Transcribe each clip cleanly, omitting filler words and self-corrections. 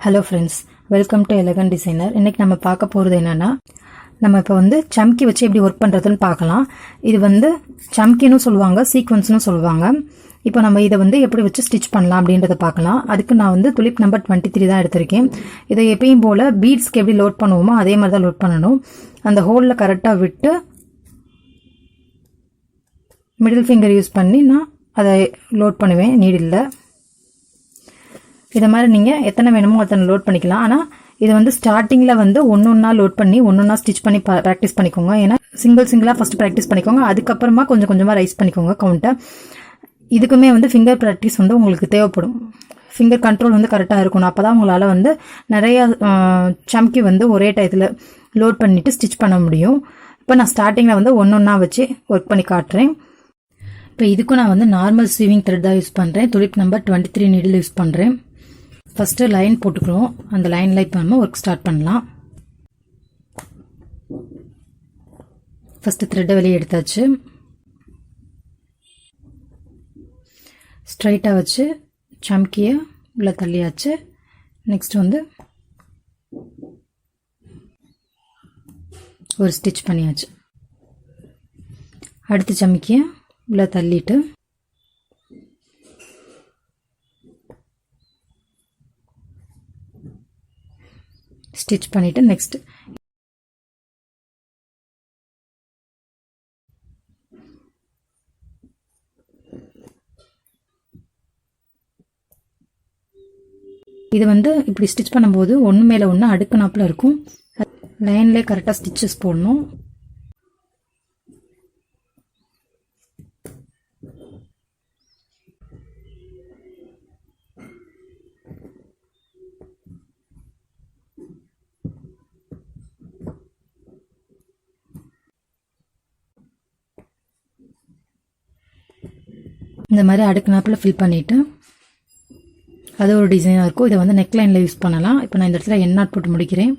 Hello friends, welcome to elegant designer. இன்னைக்கு நம்ம பார்க்க போகிறது என்னன்னா, நம்ம இப்போ சம்கி வச்சு எப்படி ஒர்க் பண்ணுறதுன்னு பார்க்கலாம். இது சம்கின்னு சொல்லுவாங்க, சீக்வன்ஸ்னு சொல்லுவாங்க. இப்போ நம்ம இதை எப்படி வச்சு ஸ்டிச் பண்ணலாம் அப்படின்றத பார்க்கலாம். அதுக்கு நான் துலிப் நம்பர் 23 தான் எடுத்திருக்கேன். இதை எப்பயும் போல் பீட்ஸ்க்கு எப்படி லோட் பண்ணுவோமோ அதே மாதிரி தான் லோட் பண்ணணும். அந்த ஹோலில் கரெக்டாக விட்டு மிடில் ஃபிங்கர் யூஸ் பண்ணி நான் அதை லோட் பண்ணுவேன் நீடில். இதை மாதிரி நீங்கள் எத்தனை வேணுமோ அத்தனை லோட் பண்ணிக்கலாம். ஆனால் இது ஸ்டார்டிங்கில் ஒன்று ஒன்றா லோட் பண்ணி ஒன்று ஒன்றா ஸ்டிச் பண்ணி ப்ராக்டிஸ் பண்ணிக்கோங்க. ஏன்னா சிங்கிளாக ஃபஸ்ட்டு ப்ராக்டிஸ் பண்ணிக்கோங்க. அதுக்கப்புறமா கொஞ்சம் கொஞ்சமாக ரைஸ் பண்ணிக்கோங்க கவுண்ட்டை. இதுக்குமே ஃபிங்கர் ப்ராக்டிஸ் உங்களுக்கு தேவைப்படும். ஃபிங்கர் கண்ட்ரோல் கரெக்டாக இருக்கணும். அப்போ தான் உங்களால் நிறையா சம்கி ஒரே டயத்தில் லோட் பண்ணிவிட்டு ஸ்டிச் பண்ண முடியும். இப்போ நான் ஸ்டார்டிங்கில் ஒன்று ஒன்றா வச்சு ஒர்க் பண்ணி காட்டுறேன். இப்போ இதுக்கும் நான் நார்மல் ஸ்வீவிங் த்ரெட் தான் யூஸ் பண்ணுறேன். துலிப் நம்பர் 23 நீடில் யூஸ் பண்ணுறேன். ஃபஸ்ட்டு லைன் போட்டுக்கிறோம். அந்த லைனில் இப்போ நம்ம ஒர்க் ஸ்டார்ட் பண்ணலாம். ஃபஸ்ட்டு த்ரெட்டை வெளியே எடுத்தாச்சு. ஸ்ட்ரைட்டாக வச்சு சம்கியை உள்ள தள்ளியாச்சு. நெக்ஸ்ட் ஒரு ஸ்டிச் பண்ணியாச்சு. அடுத்த சம்கியை உள்ள தள்ளிட்டு ஸ்டிச் பண்ணிவிட்டு நெக்ஸ்ட் இது இப்படி ஸ்டிச் பண்ணும்போது ஒன்று மேலே ஒன்று அடுக்குனாப்பில் இருக்கும். லைன்லேயே கரெக்டாக ஸ்டிச்சஸ் போடணும். இந்த மாதிரி அடுக்குனாப்பில் ஃபில் பண்ணிவிட்டு அது ஒரு டிசைனாக இருக்கும். இதை நெக் லைனில் யூஸ் பண்ணலாம். இப்போ நான் இந்த இடத்துல என் நாட் போட்டு முடிக்கிறேன்.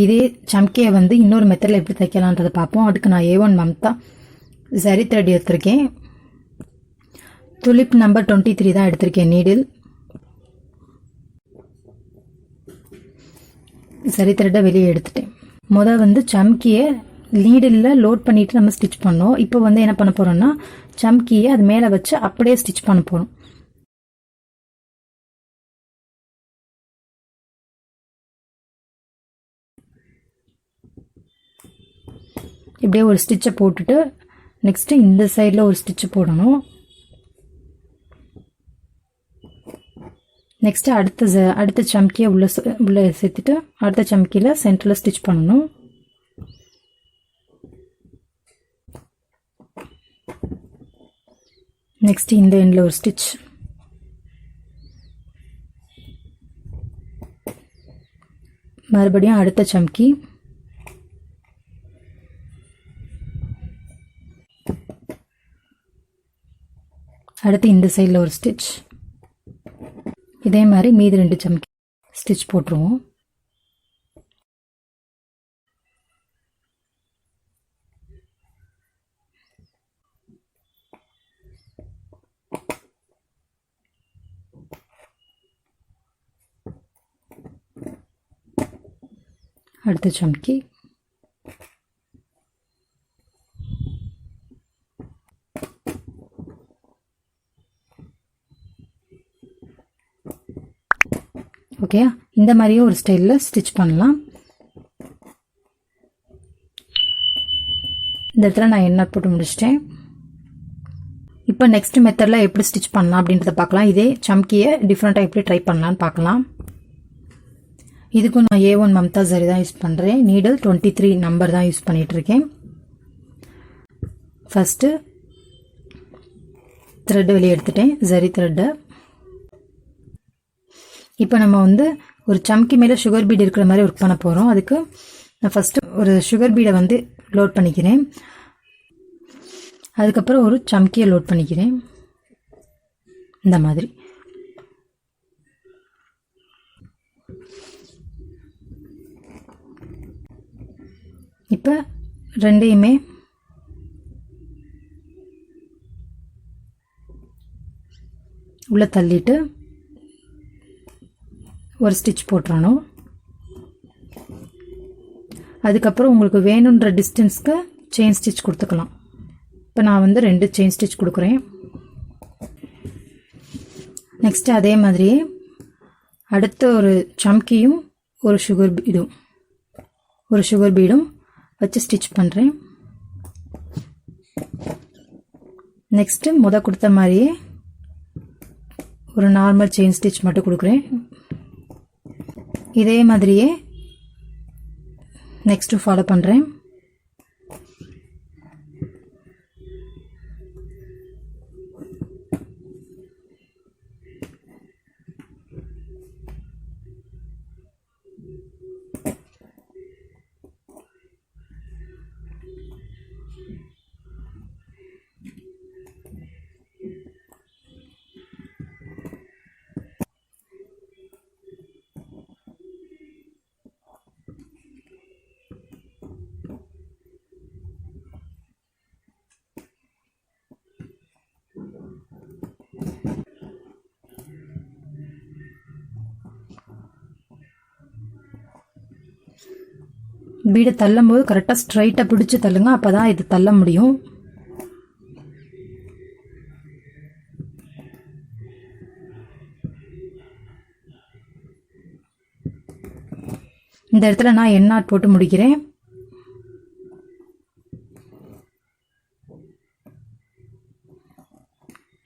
இதே சம்கியை இன்னொரு மெத்தடில் எப்படி தைக்கலான்றதை பார்ப்போம். அதுக்கு நான் A1 மம்தா சரி த்ரெட் எடுத்திருக்கேன். துலிப் நம்பர் 23 தான் எடுத்திருக்கேன் நீடில். சரி த்ரெட்டை வெளியே எடுத்துட்டேன். முதல் சம்கியை நீடில் லோட் பண்ணிட்டு நம்ம ஸ்டிச் பண்ணோம். இப்போ என்ன பண்ண போறோம்னா சம்கியை அது மேலே வச்சு அப்படியே ஸ்டிச் பண்ண போறோம். இப்படியே ஒரு ஸ்டிச்சை போட்டுட்டு நெக்ஸ்ட் இந்த சைடில் ஒரு ஸ்டிச் போடணும். நெக்ஸ்ட் அடுத்த சம்கியை உள்ள சேர்த்துட்டு அடுத்த சம்கியில் சென்டரில் ஸ்டிச் பண்ணணும். நெக்ஸ்ட் இந்த எண்டில் ஒரு ஸ்டிச். மறுபடியும் அடுத்த சம்கி. அடுத்து இந்த சைடில் ஒரு ஸ்டிச். இதே மாதிரி மீதி 2 சம்கி ஸ்டிச் போட்டுருவோம். அடுத்த சம்கி. ஓகே, இந்த மாதிரியே ஒரு ஸ்டைலில் ஸ்டிச் பண்ணலாம். இந்த இடத்துல நான் என் நாட் போட்டு முடிச்சிட்டேன். இப்போ நெக்ஸ்ட் மெத்தடில் எப்படி ஸ்டிச் பண்ணலாம் அப்படின்றத பார்க்கலாம். இதே சம்கியை டிஃப்ரெண்ட்டாக எப்படி ட்ரை பண்ணலான்னு பார்க்கலாம். இதுக்கும் நான் A1 மம்தா சரி தான் யூஸ் பண்ணுறேன். நீடில் 23 நம்பர் தான் யூஸ் பண்ணிகிட்ருக்கேன். ஃபஸ்ட்டு த்ரெட்டை வெளியே எடுத்துட்டேன், சரி த்ரெட்டை. இப்போ நம்ம ஒரு சம்கி மேலே சுகர் பீட் இருக்கிற மாதிரி ஒர்க் பண்ண போகிறோம். அதுக்கு நான் ஃபஸ்ட்டு ஒரு சுகர் பீடை லோட் பண்ணிக்கிறேன். அதுக்கப்புறம் ஒரு சம்கியை லோட் பண்ணிக்கிறேன் இந்த மாதிரி. இப்போ ரெண்டையுமே உள்ளே தள்ளிட்டு ஒரு ஸ்டிச் போட்டுறணும். அதுக்கப்புறம் உங்களுக்கு வேணுன்ற டிஸ்டன்ஸ்க்கு செயின் ஸ்டிச் கொடுத்துக்கலாம். இப்போ நான் வந்து 2 செயின் ஸ்டிச் கொடுக்குறேன். நெக்ஸ்ட் அதே மாதிரியே அடுத்த ஒரு சம்கியும் ஒரு சுகர் பீடும் வச்சு ஸ்டிச் பண்ணுறேன். நெக்ஸ்ட்டு கொடுத்த மாதிரியே ஒரு நார்மல் செயின் ஸ்டிச் மட்டும் கொடுக்குறேன். இதே மாதிரியே நெக்ஸ்ட்டு ஃபாலோ பண்ணுறேன். பீடை தள்ளும் போது கரெக்டாக ஸ்ட்ரைட்டாக பிடிச்சி தள்ளுங்க, அப்போ தான் இது தள்ள முடியும். இந்த இடத்துல நான் எண்ணாட் போட்டு முடிக்கிறேன்.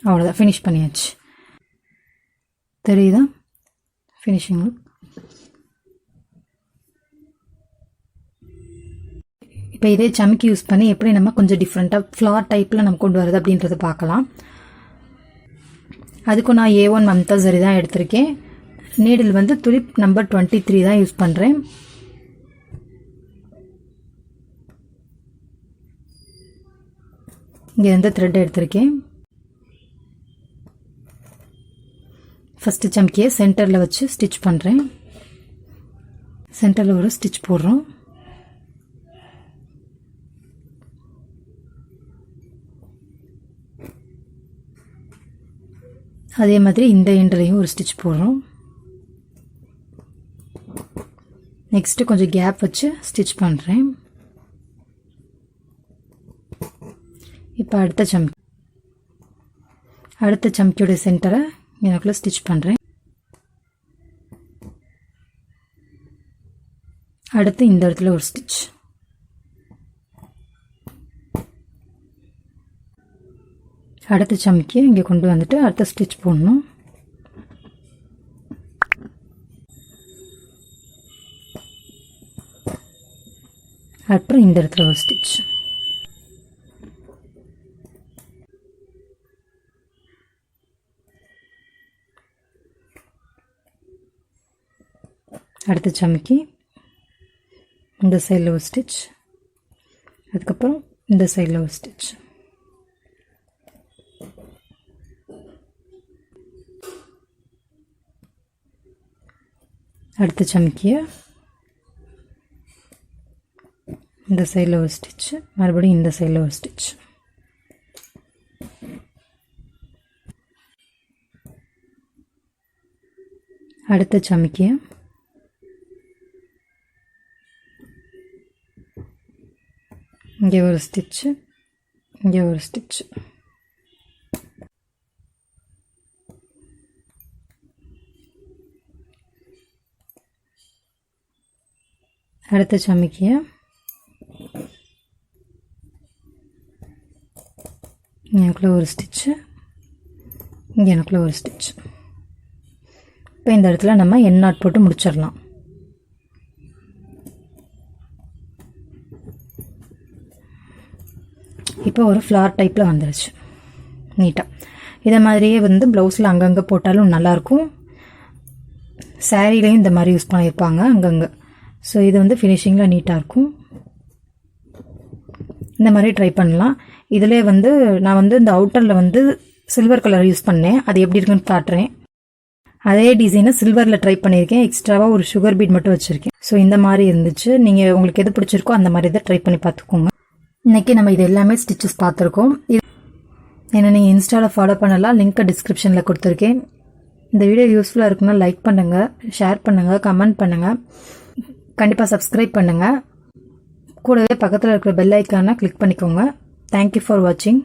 அவ்வளோதான், ஃபினிஷ் பண்ணியாச்சு. தெரியுதா ஃபினிஷிங்? இப்போ இதே சமைக்கி யூஸ் பண்ணி எப்படி நம்ம கொஞ்சம் டிஃப்ரெண்ட்டாக ஃப்ளார் டைப்பில் நம்ம கொண்டு வரது அப்படின்றத பார்க்கலாம். அதுக்கும் நான் A1 மம்தா சரி தான் எடுத்திருக்கேன். நீடில் வந்து துலிப் நம்பர் 23 தான் யூஸ் பண்ணுறேன். இங்கே வந்து த்ரெட் எடுத்திருக்கேன். ஃபஸ்ட்டு சம்கியை சென்டரில் வச்சு ஸ்டிச் பண்ணுறேன். சென்டரில் ஒரு ஸ்டிச் போடுறோம். அதே மாதிரி இந்த எண்ட்லையும் ஒரு ஸ்டிச் போடுறோம். நெக்ஸ்ட்டு கொஞ்சம் கேப் வச்சு ஸ்டிச் பண்ணுறேன். இப்போ அடுத்த சம்கியோட சென்டரை எனக்குள்ள ஸ்டிச் பண்ணுறேன். அடுத்து இந்த இடத்துல ஒரு ஸ்டிச். அடுத்த சம்கியை இங்கே கொண்டு வந்துட்டு அடுத்த ஸ்டிச் போடணும். அப்புறம் இந்த இடத்துல ஒரு ஸ்டிச். அடுத்த சம்கி இந்த சைடில் ஒரு ஸ்டிச், அதுக்கப்புறம் இந்த சைடில் ஒரு ஸ்டிச். அடுத்த சம்கியை இந்த சைடில் ஒரு ஸ்டிச், மறுபடியும் இந்த சைடில் ஒரு ஸ்டிச். அடுத்த சம்கியை இங்கே ஒரு ஸ்டிச்சு, இங்கே ஒரு ஸ்டிச்சு. அடுத்த சம்கியை எனக்குள்ள ஒரு ஸ்டிச்சு, இங்கே எனக்குள்ள ஒரு ஸ்டிச். இப்போ இந்த இடத்துல நம்ம எண்ணாட் போட்டு முடிச்சிடலாம். இப்போ ஒரு ஃப்ளார் டைப்பில் வந்துருச்சு நீட்டாக. இதை மாதிரியே வந்து ப்ளவுஸில் அங்கங்கே போட்டாலும் நல்லாயிருக்கும். சாரீலையும் இந்த மாதிரி யூஸ் பண்ணியிருப்பாங்க அங்கங்கே. ஸோ இது வந்து ஃபினிஷிங்கில் நீட்டாக இருக்கும். இந்த மாதிரி ட்ரை பண்ணலாம். இதிலே வந்து நான் வந்து இந்த அவுட்டரில் வந்து சில்வர் கலர் யூஸ் பண்ணேன். அது எப்படி இருக்குன்னு காட்டுறேன். அதே டிசைனை சில்வரில் ட்ரை பண்ணியிருக்கேன். எக்ஸ்ட்ராவாக ஒரு சுகர் பீட் மட்டும் வச்சுருக்கேன். ஸோ இந்த மாதிரி இருந்துச்சு. நீங்கள் உங்களுக்கு எது பிடிச்சிருக்கோ அந்த மாதிரி இதை ட்ரை பண்ணி பார்த்துக்கோங்க. இன்றைக்கி நம்ம இது எல்லாமே ஸ்டிச்சஸ் பார்த்துருக்கோம். என்னை நீங்கள் இன்ஸ்டாவில் ஃபாலோ பண்ணலாம், லிங்க்கை டிஸ்கிரிப்ஷனில் கொடுத்துருக்கேன். இந்த வீடியோ யூஸ்ஃபுல்லாக இருக்குன்னா லைக் பண்ணுங்கள், ஷேர் பண்ணுங்கள், கமெண்ட் பண்ணுங்கள், கண்டிப்பாக சப்ஸ்கிரைப் பண்ணுங்கள். கூடவே பக்கத்தில் இருக்கிற பெல் ஐக்கானை கிளிக் பண்ணிக்கோங்க. தேங்க்யூ ஃபார் வாட்சிங்.